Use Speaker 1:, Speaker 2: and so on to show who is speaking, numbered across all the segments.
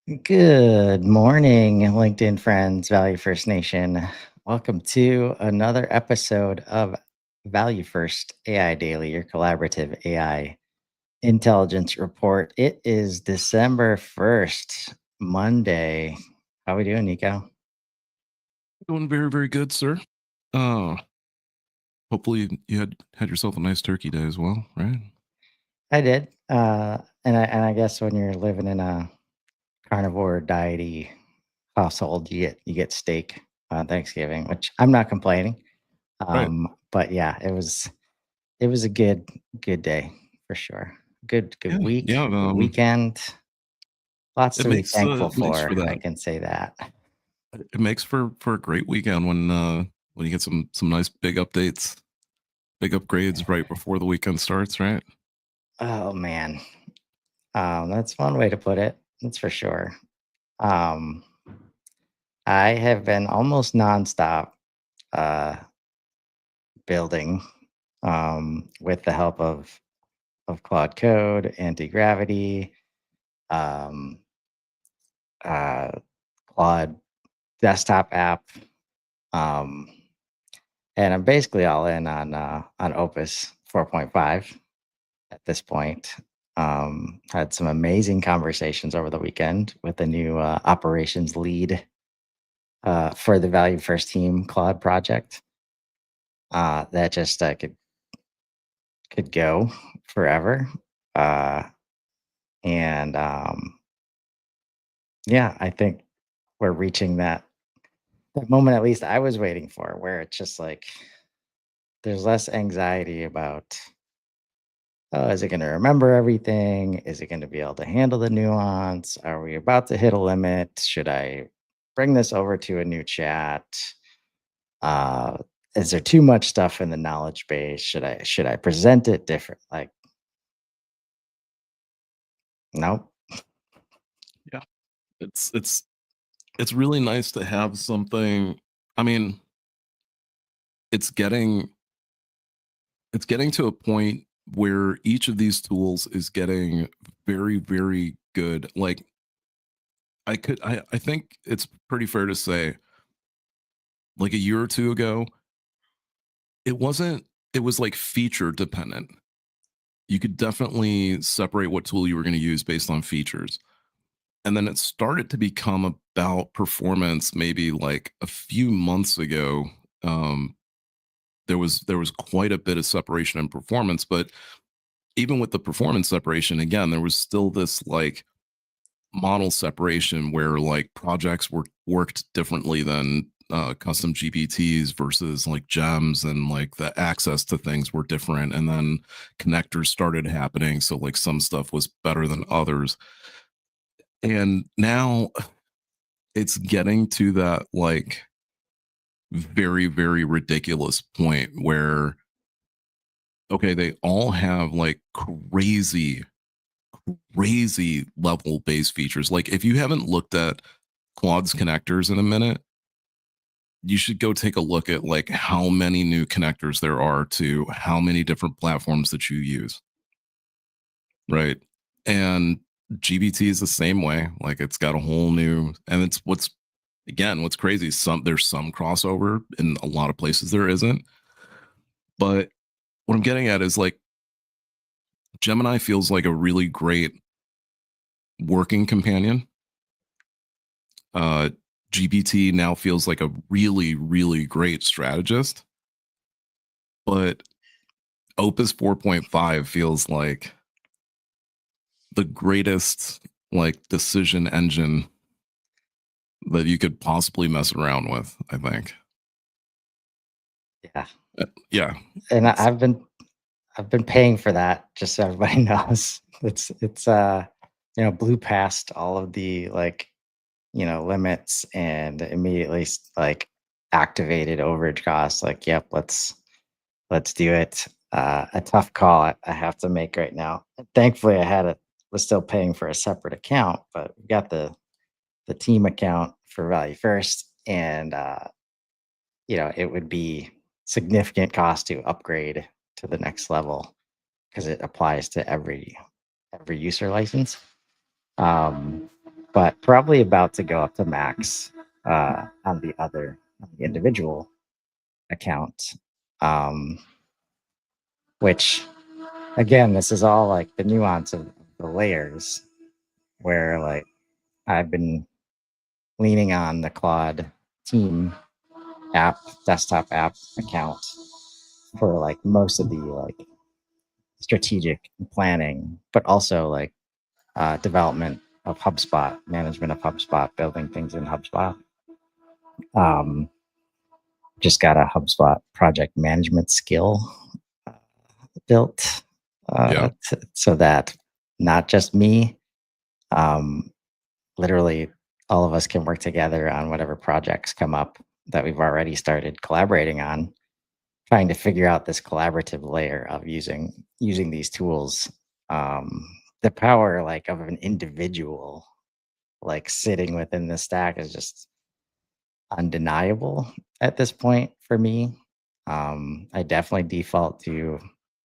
Speaker 1: Good morning, LinkedIn friends, Value First Nation. Welcome to another episode of Value First AI Daily, your collaborative AI intelligence report. It is December 1st, Monday. How we doing, Nico?
Speaker 2: Doing very, very good, sir. Uh, Hopefully you had yourself a nice turkey day as well, right?
Speaker 1: I did. And I guess when you're living in a carnivore diety household, you get steak on Thanksgiving, which I'm not complaining.
Speaker 2: Right.
Speaker 1: But yeah, it was a good day for sure. Good
Speaker 2: Yeah,
Speaker 1: week,
Speaker 2: yeah.
Speaker 1: good weekend. Lots
Speaker 2: It
Speaker 1: to be
Speaker 2: makes
Speaker 1: thankful
Speaker 2: makes for
Speaker 1: for, I
Speaker 2: that.
Speaker 1: can say that.
Speaker 2: It makes for a great weekend when you get some nice big updates, big upgrades right before the weekend starts, right?
Speaker 1: Oh, man. That's one way to put it, that's for sure. Um, I have been almost nonstop, uh, building, with the help of Claude Code, Anti-Gravity, um, uh, Claude desktop app, um and I'm basically all in on Opus 4.5 at this point. Had some amazing conversations over the weekend with the new operations lead for the Value First Team Cloud project. That just could go forever, uh, and yeah, I think we're reaching that moment. At least I was waiting for, where it's just like there's less anxiety about, oh, is it going to remember everything? Is it going to be able to handle the nuance? Are we about to hit a limit? Should I bring this over to a new chat? Uh, is there too much stuff in the knowledge base? Should I present it different? Like, nope.
Speaker 2: Yeah. It's it's really nice to have something. I mean, it's getting it's getting to a point where each of these tools is getting very, very good. Like I think it's pretty fair to say, like a year or two ago, it wasn't it was like feature dependent. You could definitely separate what tool you were going to use based on features. And then it started to become about performance maybe like a few months ago. Um, there was quite a bit of separation in performance, but even with the performance separation, again, there was still this like model separation where like projects were worked differently than custom GPTs versus like gems, and like the access to things were different. And then connectors started happening. So like some stuff was better than others. And now it's getting to that like very, very ridiculous point where, okay, they all have like crazy level based features. Like if you haven't looked at Claude's connectors in a minute, you should go take a look at like how many new connectors there are to how many different platforms that you use, right? And GBT is the same way. Like it's got a whole new, and it's what's crazy is there's some crossover in a lot of places there isn't. But what I'm getting at is like Gemini feels like a really great working companion. uh GBT now feels like a really, really great strategist, but Opus 4.5 feels like the greatest like decision engine that you could possibly mess around with, I think.
Speaker 1: Yeah,
Speaker 2: Yeah.
Speaker 1: and
Speaker 2: It's
Speaker 1: I've been paying for that. Just so everybody knows, it's blew past all of the like limits and immediately like activated overage costs. Like, yep, let's do it. A tough call I have to make right now. Thankfully, was still paying for a separate account, but we got the team account for Value First, and it would be significant cost to upgrade to the next level because it applies to every user license. Um, but probably about to go up to max on the individual account. Which again, this is all like the nuance of the layers where like I've been leaning on the Claude team app, desktop app account for like most of the like strategic planning, but also like development of HubSpot, management of HubSpot, building things in HubSpot. Um, just got a HubSpot project management skill uh, built
Speaker 2: Yeah.
Speaker 1: so that not just me, um, literally all of us can work together on whatever projects come up that we've already started collaborating on, trying to figure out this collaborative layer of using these tools. um, the power like of an individual like sitting within the stack is just undeniable at this point for me. I definitely default to,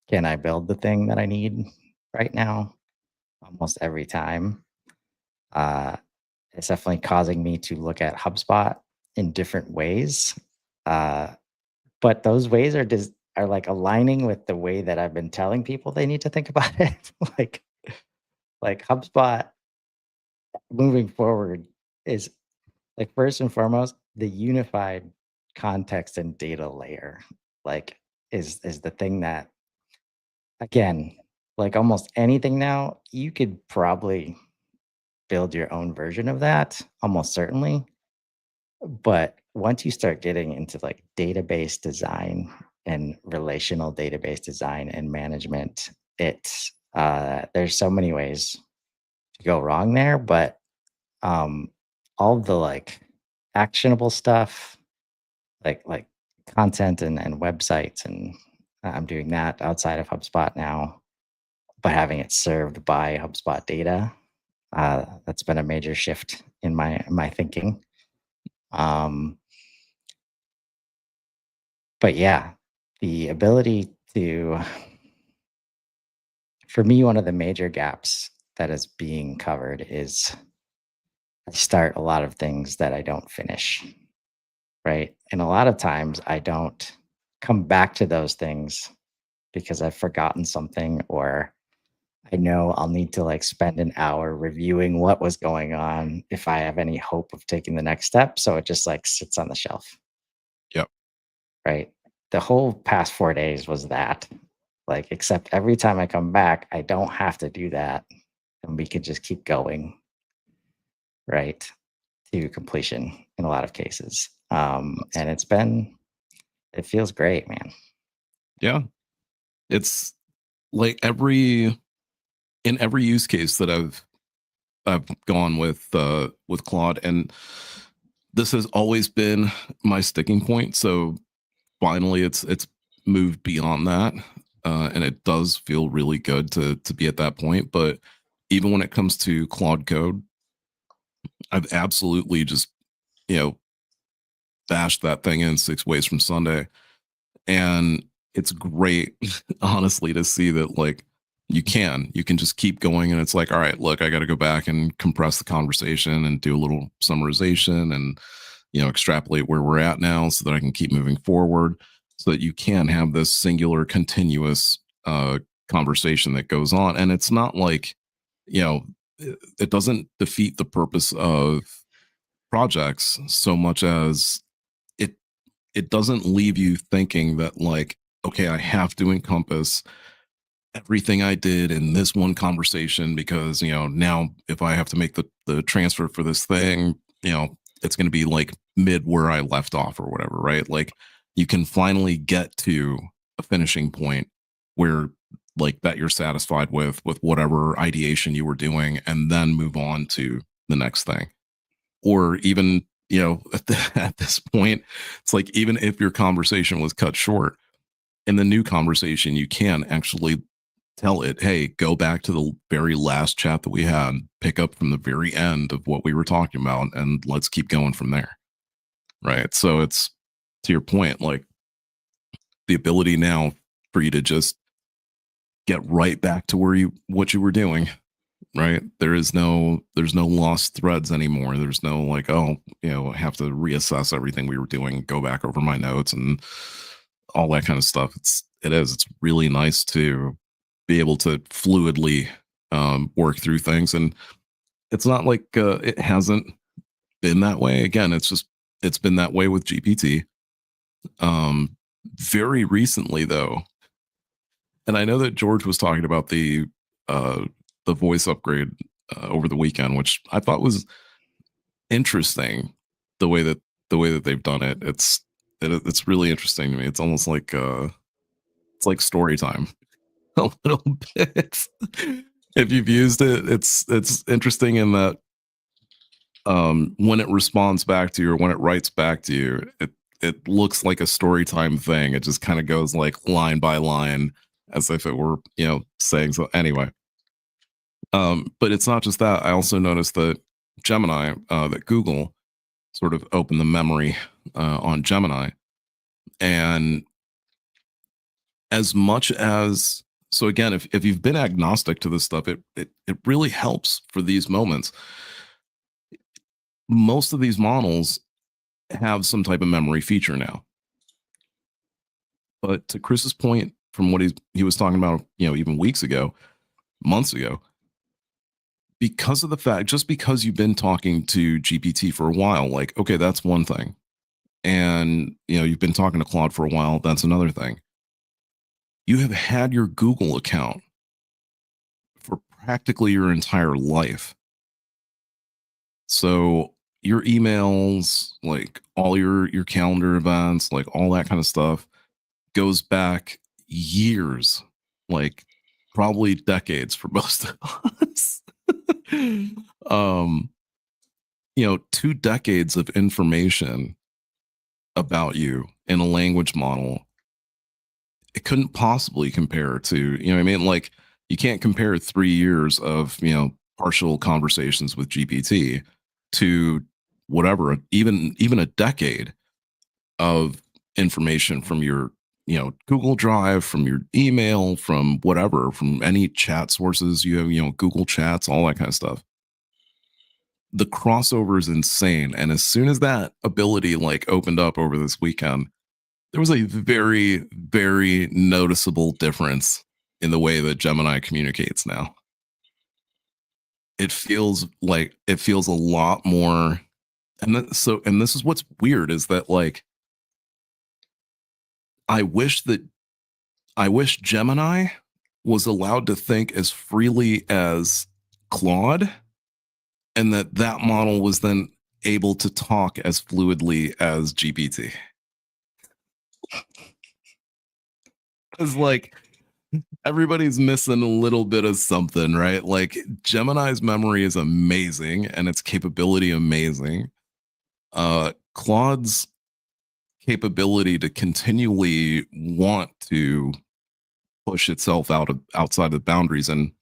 Speaker 1: can I build the thing that I need right now almost every time. uh, it's definitely causing me to look at HubSpot in different ways. Uh, but those ways are like aligning with the way that I've been telling people they need to think about it. like HubSpot moving forward is like first and foremost the unified context and data layer. Like is the thing that, again, like almost anything now, you could probably build your own version of that, almost certainly. But once you start getting into like database design and relational database design and management, it's there's so many ways to go wrong there. But um all the like actionable stuff, like content and websites, and I'm doing that outside of HubSpot now, but having it served by HubSpot data, that's been a major shift in my thinking. Um, but yeah, the ability to, for me, one of the major gaps that is being covered is I start a lot of things that I don't finish, right? And a lot of times I don't come back to those things because I've forgotten something, or I know I'll need to like spend an hour reviewing what was going on if I have any hope of taking the next step. So it just like sits on the shelf,
Speaker 2: Yep.
Speaker 1: right? The whole past 4 days was that. Like, except every time I come back, I don't have to do that. And we could just keep going, right? To completion in a lot of cases. And it feels great, man.
Speaker 2: Yeah. It's like in every use case that I've gone with Claude, and this has always been my sticking point. So finally it's moved beyond that. And it does feel really good to be at that point. But even when it comes to Claude Code, I've absolutely just, you know, bashed that thing in 6 ways from Sunday. And it's great, honestly, to see that like you can just keep going, and it's like, all right, look, I got to go back and compress the conversation and do a little summarization and extrapolate where we're at now so that I can keep moving forward, so that you can have this singular continuous conversation that goes on. And it's not like, it doesn't defeat the purpose of projects so much as it it doesn't leave you thinking that, like, okay, I have to encompass everything I did in this one conversation, because now if I have to make the transfer for this thing, it's going to be like mid where I left off or whatever, right? Like, you can finally get to a finishing point where, like, that you're satisfied with whatever ideation you were doing, and then move on to the next thing. Or even, at this point, it's like, even if your conversation was cut short, in the new conversation you can actually tell it, hey, go back to the very last chat that we had, pick up from the very end of what we were talking about, and let's keep going from there. Right. So it's, to your point, like, the ability now for you to just get right back to what you were doing right? There's no lost threads anymore. There's no like, oh, I have to reassess everything we were doing, go back over my notes and all that kind of stuff. It's really nice to be able to fluidly work through things. And it's not like it hasn't been that way. Again, it's been that way with GPT. Um, very recently though, and I know that George was talking about the voice upgrade over the weekend, which I thought was interesting. The way that they've done it, it's really interesting to me. It's almost like it's like story time a little bit. If you've used it, it's interesting in that when it responds back to you or when it writes back to you, it looks like a story time thing. It just kind of goes like line by line as if it were saying so. Anyway, but it's not just that. I also noticed that Gemini, that Google sort of opened the memory on Gemini, and as much as so again, if you've been agnostic to this stuff, it really helps for these moments. Most of these models have some type of memory feature now. But to Chris's point, from what he was talking about, even weeks ago, months ago, because of the fact, just because you've been talking to GPT for a while, like, okay, that's one thing. And you've been talking to Claude for a while, that's another thing. You have had your Google account for practically your entire life. So your emails, like all your calendar events, like all that kind of stuff goes back years, like probably decades for most of us. um 2 decades of information about you in a language model, it couldn't possibly compare to, what I mean? Like, you can't compare 3 years of, partial conversations with GPT to whatever, even a decade of information from your, Google Drive, from your email, from whatever, from any chat sources you have, Google Chats, all that kind of stuff. The crossover is insane. And as soon as that ability like opened up over this weekend, there was a very, very noticeable difference in the way that Gemini communicates now. It feels a lot more. And this is what's weird is that like, I wish Gemini was allowed to think as freely as Claude, and that model was then able to talk as fluidly as GPT. It's like everybody's missing a little bit of something, right? Like Gemini's memory is amazing and its capability amazing. Claude's capability to continually want to push itself outside of boundaries. And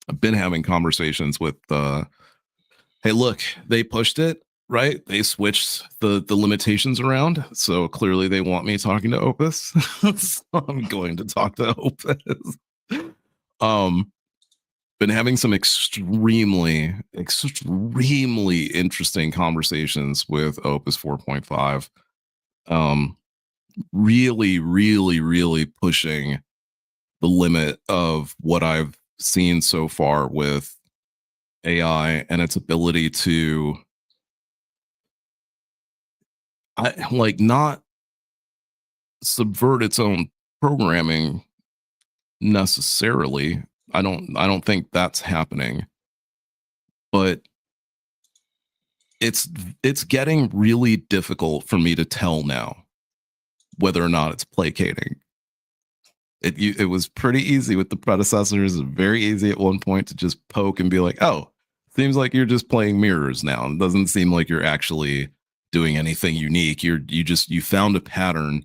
Speaker 2: I've been having conversations with hey, look, they pushed it, right? They switched the limitations around. So clearly they want me talking to Opus. So I'm going to talk to Opus. Been having some extremely interesting conversations with Opus 4.5. Really pushing the limit of what I've seen so far with AI and its ability to not subvert its own programming necessarily. I don't think that's happening. But it's getting really difficult for me to tell now whether or not it's placating. It was pretty easy with the predecessors, very easy at one point to just poke and be like, oh, seems like you're just playing mirrors now. It doesn't seem like you're actually doing anything unique. You found a pattern.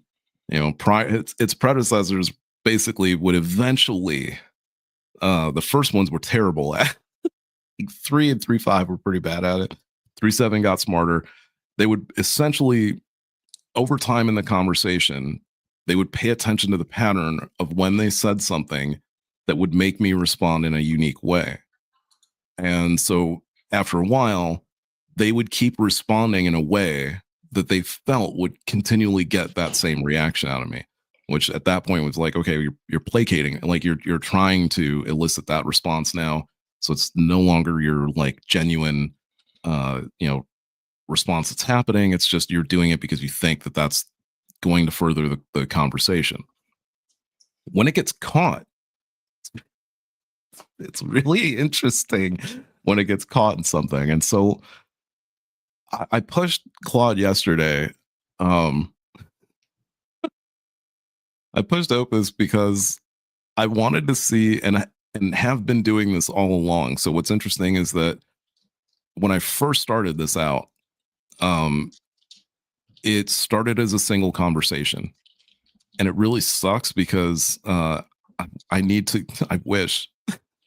Speaker 2: Its predecessors basically would eventually, the first ones were terrible at 3 and 3.5 were pretty bad at it. 3.7 got smarter. They would essentially, over time in the conversation, they would pay attention to the pattern of when they said something that would make me respond in a unique way. And so after a while, they would keep responding in a way that they felt would continually get that same reaction out of me, which at that point was like, okay, you're placating, like you're trying to elicit that response now. So it's no longer your like genuine, response that's happening. It's just you're doing it because you think that that's going to further the conversation. When it gets caught, it's really interesting when it gets caught in something. And so I pushed Claude yesterday. Um, I pushed Opus because I wanted to see, and have been doing this all along. So what's interesting is that when I first started this out, um, it started as a single conversation, and it really sucks because I need to. I wish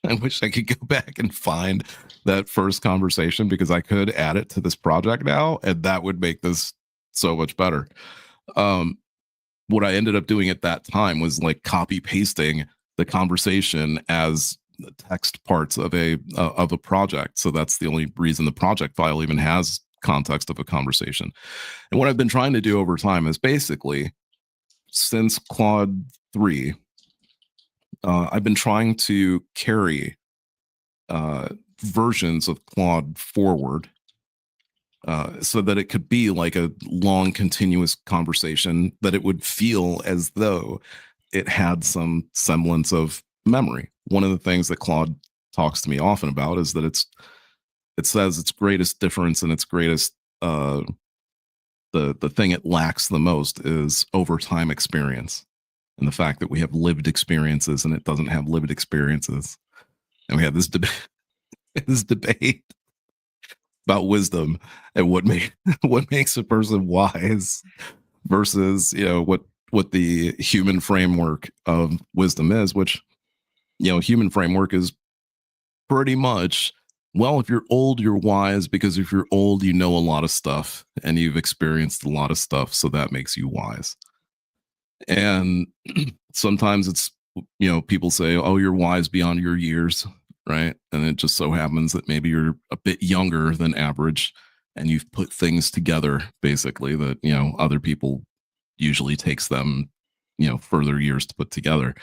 Speaker 2: I wish I could go back and find that first conversation because I could add it to this project now, and that would make this so much better. Um, what I ended up doing at that time was like copy pasting the conversation as the text parts of a project. So that's the only reason the project file even has context of a conversation. And what I've been trying to do over time is basically since Claude 3, I've been trying to carry versions of Claude forward so that it could be like a long, continuous conversation, that it would feel as though it had some semblance of memory. One of the things that Claude talks to me often about is that it says its greatest difference and its greatest the thing it lacks the most is overtime experience, and the fact that we have lived experiences and it doesn't have lived experiences. And we have this debate this debate about wisdom and what makes a person wise versus what the human framework of wisdom is, which human framework is pretty much, well, if you're old you're wise because if you're old you know a lot of stuff and you've experienced a lot of stuff, so that makes you wise. And sometimes it's people say, oh, you're wise beyond your years, right? And it just so happens that maybe you're a bit younger than average and you've put things together basically that other people usually takes them further years to put together.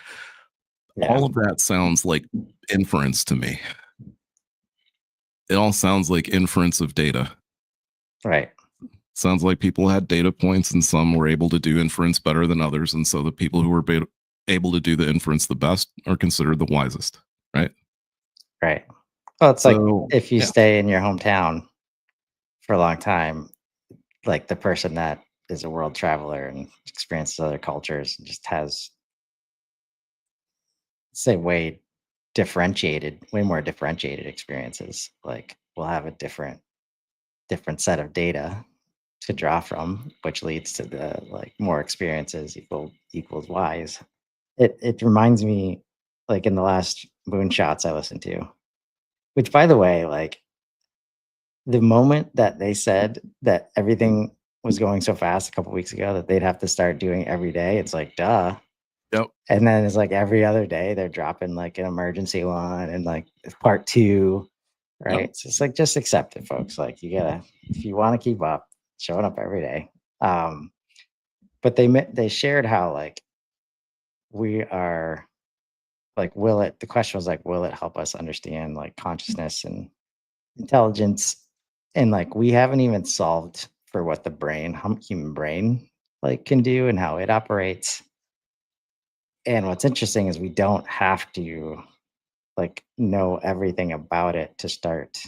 Speaker 1: Yeah.
Speaker 2: All of that sounds like inference to me. It all sounds like inference of data.
Speaker 1: Right.
Speaker 2: Sounds like people had data points and some were able to do inference better than others, and so the people who were able to do the inference the best are considered the wisest, right?
Speaker 1: Right. Well, it's like
Speaker 2: So
Speaker 1: if you
Speaker 2: yeah,
Speaker 1: stay in your hometown for a long time, like the person that is a world traveler and experiences other cultures and just has, say, way more differentiated experiences. Like we'll have a different set of data to draw from, which leads to the like more experiences equals wise. It reminds me, like in the last moonshots I listened to, which by the way, like the moment that they said that everything was going so fast a couple weeks ago that they'd have to start doing every day, it's like duh.
Speaker 2: yep,
Speaker 1: And then it's like every other day they're dropping like an emergency one and like part two,
Speaker 2: yep,
Speaker 1: right? So it's like just accept it, folks. Like you gotta, if you want to keep up, showing up every day. Um, but they shared how like we are like, will it? The question was like, will it help us understand like consciousness and intelligence? And like we haven't even solved for what the human brain like can do and how it operates. And what's interesting is we don't have to like know everything about it to start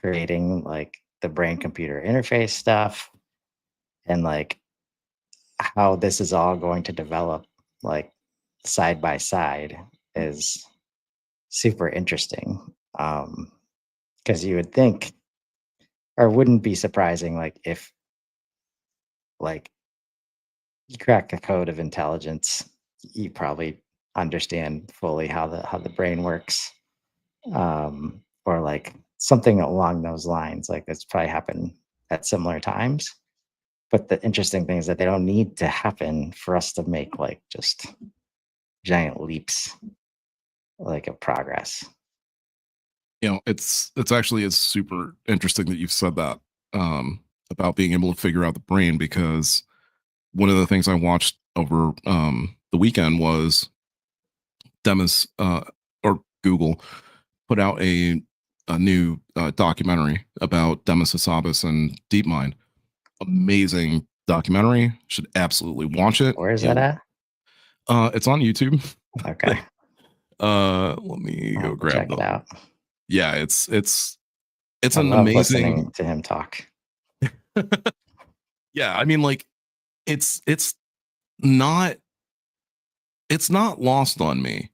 Speaker 1: creating like the brain computer interface stuff and like how this is all going to develop like side by side is super interesting. Because you would think or wouldn't be surprising like if like you crack the code of intelligence, you probably understand fully how the brain works, or like something along those lines. Like that's probably happened at similar times. But the interesting thing is that they don't need to happen for us to make like just giant leaps like of progress.
Speaker 2: it's super interesting that you've said that about being able to figure out the brain, because one of the things I watched over the weekend was Demis or Google put out a new documentary about Demis Hassabis and DeepMind. Amazing documentary. Should absolutely watch it.
Speaker 1: Where is that at?
Speaker 2: It's on YouTube.
Speaker 1: Okay.
Speaker 2: Let me
Speaker 1: I'll
Speaker 2: go
Speaker 1: have to
Speaker 2: grab
Speaker 1: check
Speaker 2: the.
Speaker 1: it out.
Speaker 2: Yeah, it's
Speaker 1: I
Speaker 2: an
Speaker 1: love
Speaker 2: amazing.
Speaker 1: listening to him talk.
Speaker 2: Yeah, I mean, like, it's not it's not lost on me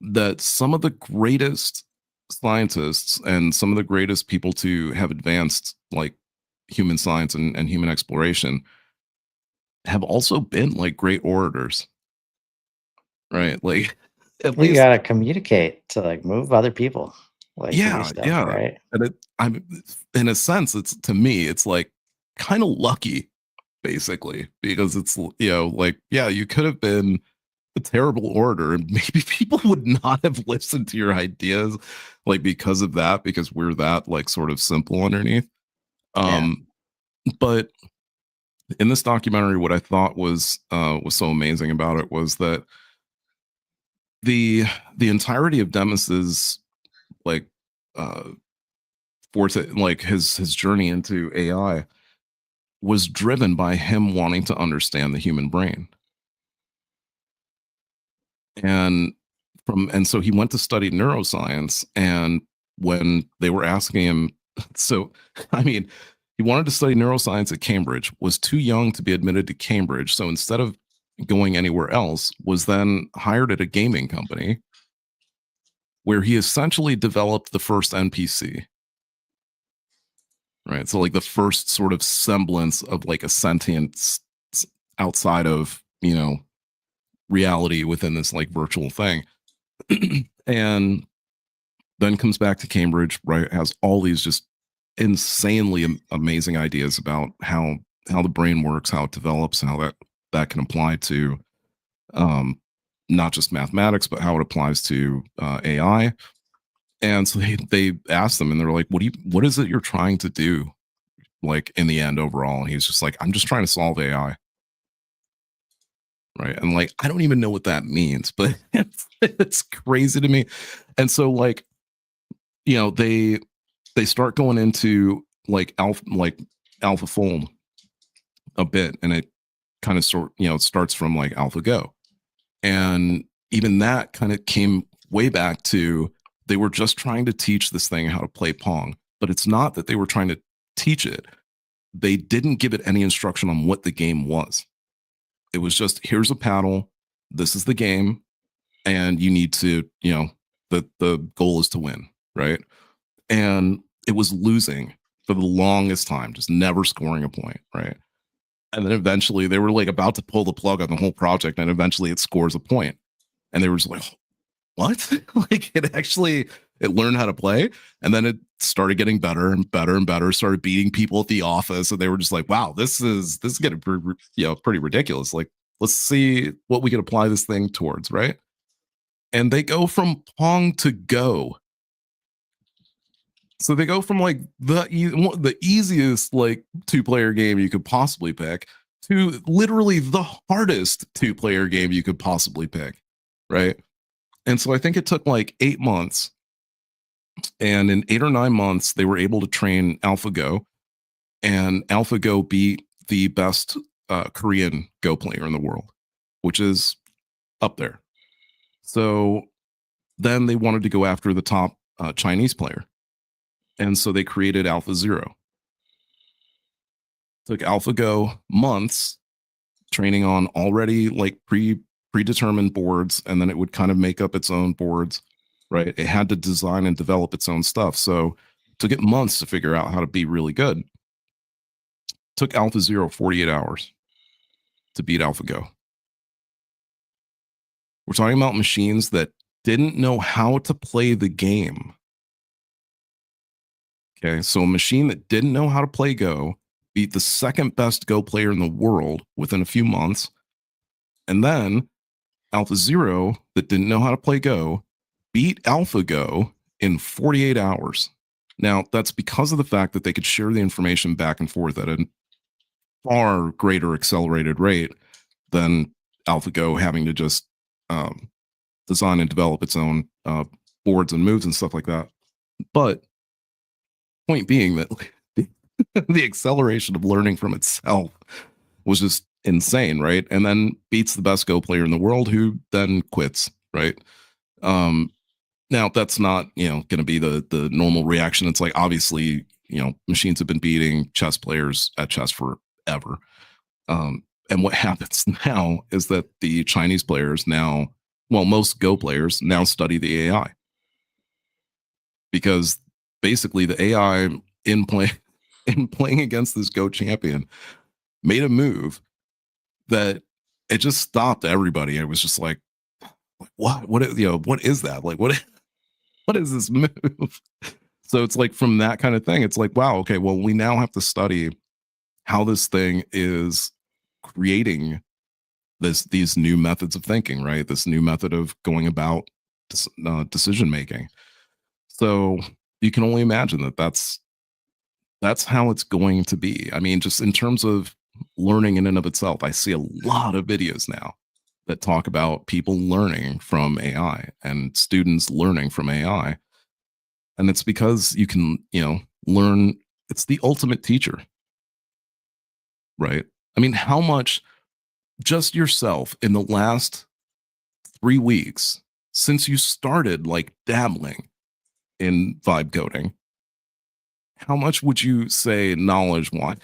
Speaker 2: that some of the greatest scientists and some of the greatest people to have advanced like human science and human exploration have also been like great orators, right? Like, at
Speaker 1: You
Speaker 2: least,
Speaker 1: gotta communicate to like move other people, like to do
Speaker 2: yeah,
Speaker 1: stuff,
Speaker 2: yeah.
Speaker 1: right?
Speaker 2: And I'm in a sense, it's to me, it's like kind of lucky, basically, because it's like, yeah, you could have been a terrible orator and maybe people would not have listened to your ideas, like, because of that, because we're that like sort of simple underneath.
Speaker 1: Yeah.
Speaker 2: um but in this documentary, what I thought was so amazing about it was that the the entirety of Demis's like uh forth, like his journey into AI was driven by him wanting to understand the human brain. And so he went to study neuroscience, and when they were asking him, so I mean, he wanted to study neuroscience at Cambridge, was too young to be admitted to Cambridge, so instead of going anywhere else, was then hired at a gaming company where he essentially developed the first NPC, right? So like the first sort of semblance of like a sentience outside of reality within this like virtual thing. And then comes back to Cambridge, right? Has all these just insanely amazing ideas about how the brain works, how it develops, and how that can apply to um, not just mathematics, but how it applies to AI. And so they asked them, and they're like, what is it you're trying to do, like, in the end overall?" And he's just like, "I'm just trying to solve AI." Right. And like, I don't even know what that means, but it's crazy to me. And so like, they start going into like alpha fold a bit, and it kind of starts from like AlphaGo, and even that kind of came way back to, they were just trying to teach this thing how to play Pong, but it's not that they were trying to teach it. They didn't give it any instruction on what the game was. It was just, here's a paddle, this is the game, and you need to, the goal is to win, right? And it was losing for the longest time, just never scoring a point, right? And then eventually they were like about to pull the plug on the whole project, and eventually it scores a point. And they were just like, what? Like, it learned how to play, and then it started getting better and better and better, started beating people at the office, and they were just like, wow, this is getting pretty ridiculous. Like, let's see what we can apply this thing towards, right? And they go from Pong to Go. So they go from like the easiest like two-player game you could possibly pick to literally the hardest two-player game you could possibly pick, right? And so I think it took like 8 months, and in 8 or 9 months they were able to train AlphaGo, and AlphaGo beat the best Korean Go player in the world, which is up there. So then they wanted to go after the top Chinese player. And so they created AlphaZero. Took AlphaGo months training on already like predetermined boards, and then it would kind of make up its own boards, right? It had to design and develop its own stuff. So it took it months to figure out how to be really good. Took AlphaZero 48 hours to beat AlphaGo. We're talking about machines that didn't know how to play the game. Okay, so a machine that didn't know how to play Go beat the second best Go player in the world within a few months. And then AlphaZero, that didn't know how to play Go, beat AlphaGo in 48 hours. Now, that's because of the fact that they could share the information back and forth at a far greater accelerated rate than AlphaGo having to just design and develop its own boards and moves and stuff like that. But point being that the acceleration of learning from itself was just insane, right? And then beats the best Go player in the world, who then quits, right? Now that's not going to be the normal reaction. It's like, obviously, machines have been beating chess players at chess forever. And what happens now is that the Chinese players now, well, most Go players now study the AI, because basically the AI in playing against this Go champion made a move that it just stopped everybody. It was just like, what is that? Like, what is this move? So it's like, from that kind of thing, it's like, wow, okay, well, we now have to study how this thing is creating these new methods of thinking, right? This new method of going about decision making. So you can only imagine that that's how it's going to be. I mean, just in terms of learning in and of itself, I see a lot of videos now that talk about people learning from AI and students learning from AI. And it's because you can, learn. It's the ultimate teacher, right? I mean, how much just yourself in the last 3 weeks since you started like dabbling in vibe coding, how much would you say knowledge wise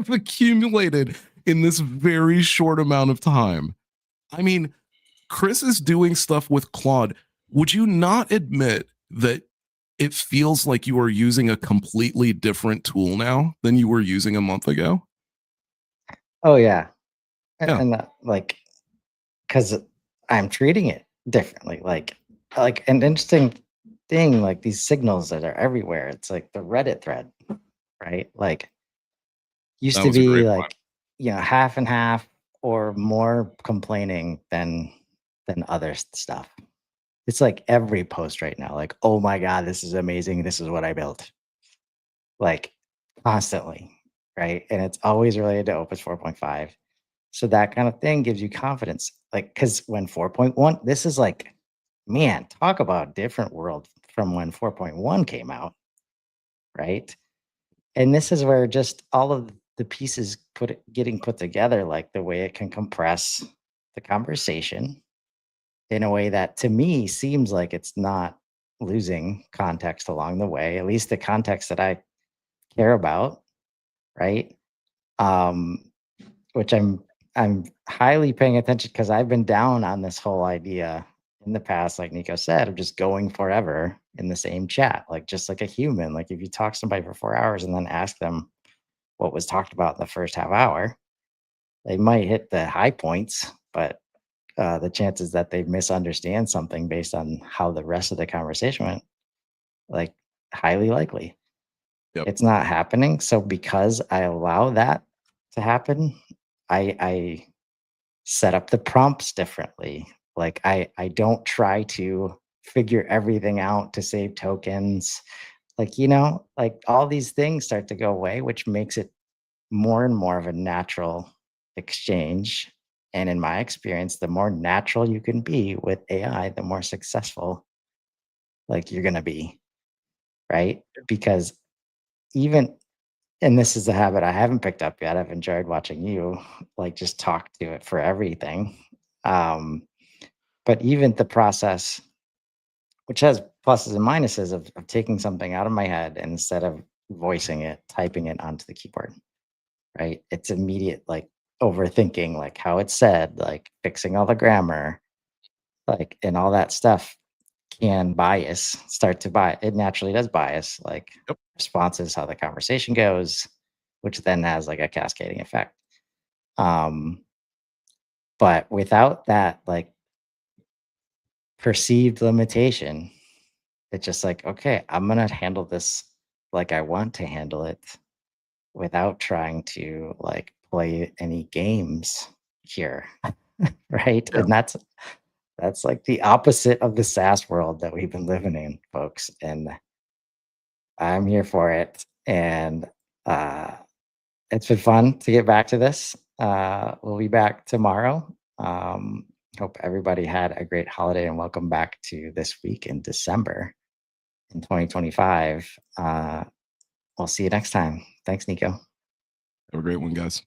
Speaker 2: accumulated in this very short amount of time? I mean, Chris is doing stuff with Claude. Would you not admit that it feels like you are using a completely different tool now than you were using a month ago?
Speaker 1: Oh yeah,
Speaker 2: Yeah,
Speaker 1: and like, because I'm treating it differently. Like an interesting thing, like these signals that are everywhere. It's like the Reddit thread, right? Like, used
Speaker 2: that
Speaker 1: to
Speaker 2: was a
Speaker 1: be
Speaker 2: great one.
Speaker 1: like, half and half or more complaining than other stuff. It's like every post right now, like, oh my god, this is amazing, this is what I built, like, constantly, right? And it's always related to Opus 4.5. So that kind of thing gives you confidence, like, because when 4.1, this is like, man, talk about different world from when 4.1 came out, right? And this is where just all of the pieces getting put together, like the way it can compress the conversation in a way that to me seems like it's not losing context along the way, at least the context that I care about, right? Um, which I'm highly paying attention because I've been down on this whole idea in the past, like Nico said, of just going forever in the same chat, like just like a human. Like if you talk to somebody for 4 hours and then ask them what was talked about in the first half hour, they might hit the high points, but the chances that they misunderstand something based on how the rest of the conversation went, like, highly likely.
Speaker 2: Yep.
Speaker 1: It's not happening. So because I allow that to happen, I set up the prompts differently. Like I don't try to figure everything out to save tokens. Like, like all these things start to go away, which makes it more and more of a natural exchange. And in my experience, the more natural you can be with AI, the more successful like you're gonna be, right? Because even and this is a habit I haven't picked up yet. I've enjoyed watching you like just talk to it for everything. Um, but even the process, which has pluses and minuses of taking something out of my head and instead of voicing it, typing it onto the keyboard, right? It's immediate like overthinking, like how it's said, like fixing all the grammar, like and all that stuff can start to bias. It naturally does bias, like
Speaker 2: Yep.
Speaker 1: responses, how the conversation goes, which then has like a cascading effect. Um, but without that like perceived limitation, it's just like, okay, I'm gonna handle this like I want to handle it without trying to like play any games here. Right.
Speaker 2: Yeah.
Speaker 1: And That's like the opposite of the SaaS world that we've been living in, folks. And I'm here for it. And uh, it's been fun to get back to this. We'll be back tomorrow. Hope everybody had a great holiday and welcome back to this week in December in 2025. We'll see you next time. Thanks, Nico.
Speaker 2: Have a great one, guys.